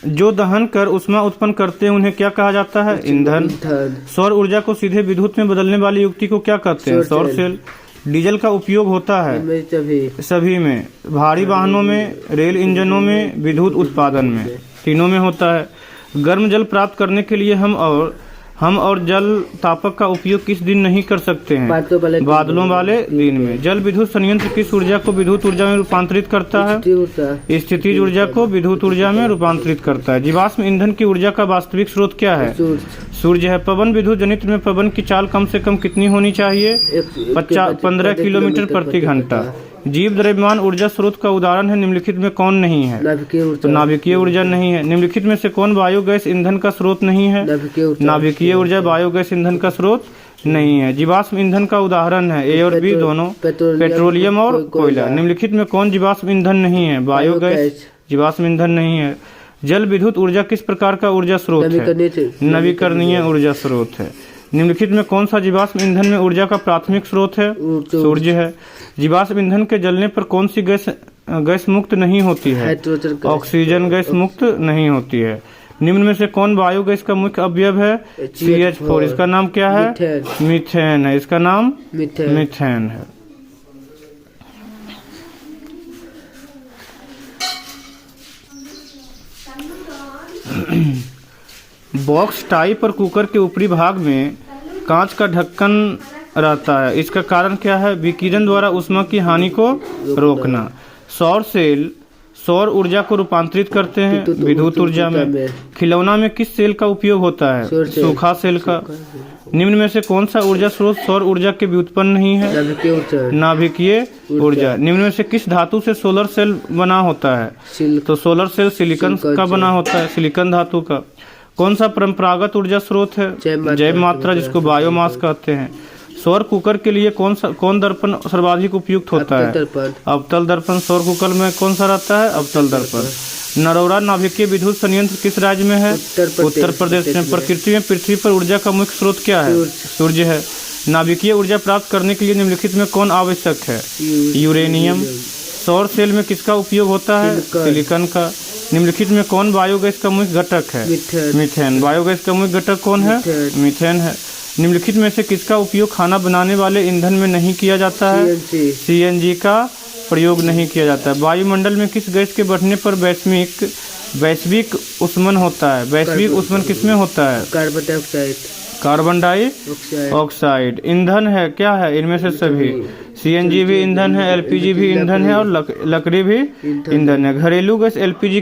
जो दहन कर ऊष्मा उत्पन्न करते हैं उन्हें क्या कहा जाता है? ईंधन। सौर ऊर्जा को सीधे विद्युत में बदलने वाली युक्ति को क्या कहते हैं? सौर सेल। डीजल का उपयोग होता है सभी में, भारी वाहनों में, रेल इंजनों में, विद्युत उत्पादन में, तीनों में होता है। गर्म जल प्राप्त करने के लिए हम और जल तापक का उपयोग किस दिन नहीं कर सकते हैं? बादलों वाले दिन में। जल विद्युत संयंत्र किस ऊर्जा को विद्युत ऊर्जा में रूपांतरित करता है? स्थितिज ऊर्जा को विद्युत ऊर्जा में रूपांतरित करता है। जीवाश्म ईंधन की ऊर्जा का वास्तविक स्रोत क्या है? सूर्य है। पवन विद्युत जनित्र में पवन की चाल कम से कम कितनी होनी चाहिए? 15 किलोमीटर प्रति घंटा। जीव द्रव्यमान ऊर्जा स्रोत का उदाहरण है, निम्नलिखित में कौन नहीं है? नाभिकीय ऊर्जा नहीं है। निम्नलिखित में से कौन बायोगैस ईंधन का स्रोत नहीं है? नाभिकीय ऊर्जा बायोगैस ईंधन का स्रोत नहीं है। जीवाश्म ईंधन का उदाहरण है ए और बी दोनों, पेट्रोलियम और कोयला। निम्नलिखित में कौन जीवाश्म ईंधन नहीं है? बायोगैस जीवाश्म ईंधन नहीं है। जल विद्युत ऊर्जा किस प्रकार का ऊर्जा स्रोत है? नवीकरणीय ऊर्जा स्रोत है। निम्नलिखित में कौन सा जीवाश्म ईंधन में ऊर्जा का प्राथमिक स्रोत है? सूर्य है। जीवाश्म ईंधन के जलने पर कौन सी गैस मुक्त नहीं होती है? ऑक्सीजन गैस मुक्त नहीं होती है। निम्न में से कौन बायोगैस का मुख्य अवयव है? CH4। इसका नाम क्या है? मीथेन है। इसका नाम मीथेन है। बॉक्स टाइप और कुकर के ऊपरी भाग में कांच का ढक्कन रहता है, इसका कारण क्या है? विकिरण द्वारा ऊष्मा की हानि को रोकना। सौर सेल सौर ऊर्जा को रूपांतरित करते हैं विद्युत ऊर्जा में। खिलौना में किस सेल का उपयोग होता है? सूखा सेल का। निम्न में से कौन सा ऊर्जा स्रोत सौर ऊर्जा के व्युत्पन्न नहीं है? नाभिकीय ऊर्जा। निम्न में से किस धातु से सोलर सेल बना होता है? तो सोलर सेल सिलिकॉन का बना होता है, सिलिकॉन धातु का। कौन सा परंपरागत ऊर्जा स्रोत है? जैव मात्रा, जिसको बायोमास कहते हैं। सौर कुकर के लिए कौन दर्पण सर्वाधिक उपयुक्त होता है? अवतल दर्पण। सौर कुकर में कौन सा रहता है? अवतल दर्पण। नरोरा नाभिकीय विद्युत संयंत्र किस राज्य में है? उत्तर प्रदेश में। प्रकृति में पृथ्वी पर ऊर्जा का मुख्य स्रोत क्या है? सूर्य है। नाभिकीय ऊर्जा प्राप्त करने के लिए निम्नलिखित में कौन आवश्यक है? यूरेनियम। सौर सेल में किसका उपयोग होता है? सिलिकॉन का। निम्नलिखित में कौन बायोगैस का मुख्य घटक है? मीथेन। बायोगैस का मुख्य घटक कौन है? मीथेन है। निम्नलिखित में से किसका उपयोग खाना बनाने वाले ईंधन में नहीं किया जाता है? CNG का प्रयोग नहीं किया जाता है। वायुमंडल में किस गैस के बढ़ने पर वैश्विक ऊष्मन होता है? वैश्विक ऊष्मन किसमें होता है? Carbon dioxide. ईंधन है क्या है इनमें से सभी? CNG भी ईंधन है, LPG भी ईंधन है और लकड़ी भी ईंधन है। घरेलू गैस LPG